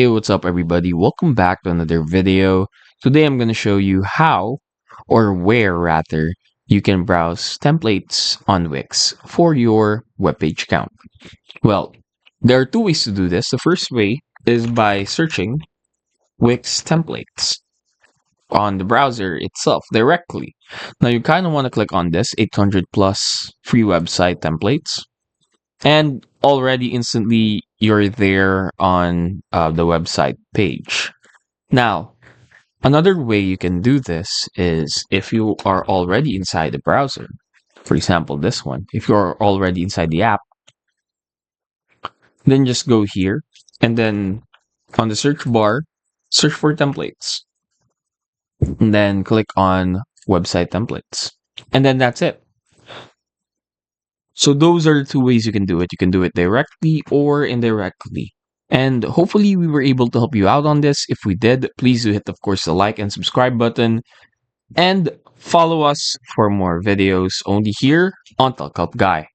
Hey, what's up everybody? Welcome back to another video. Today I'm going to show you how, or where rather, you can browse templates on Wix for your web page account. Well, there are two ways to do this. The first way is by searching Wix templates on the browser itself directly. Now you kind of want to click on this 800 plus free website templates. And already instantly you're there on the website page. Now, another way you can do this is if you are already inside the browser. For example, this one. If you're already inside the app, then just go here and then on the search bar, search for templates. And then click on website templates. And then that's it. So those are the two ways you can do it. You can do it directly or indirectly. And hopefully we were able to help you out on this. If we did, please do hit, of course, the like and subscribe button. And follow us for more videos only here on Talk Help Guy.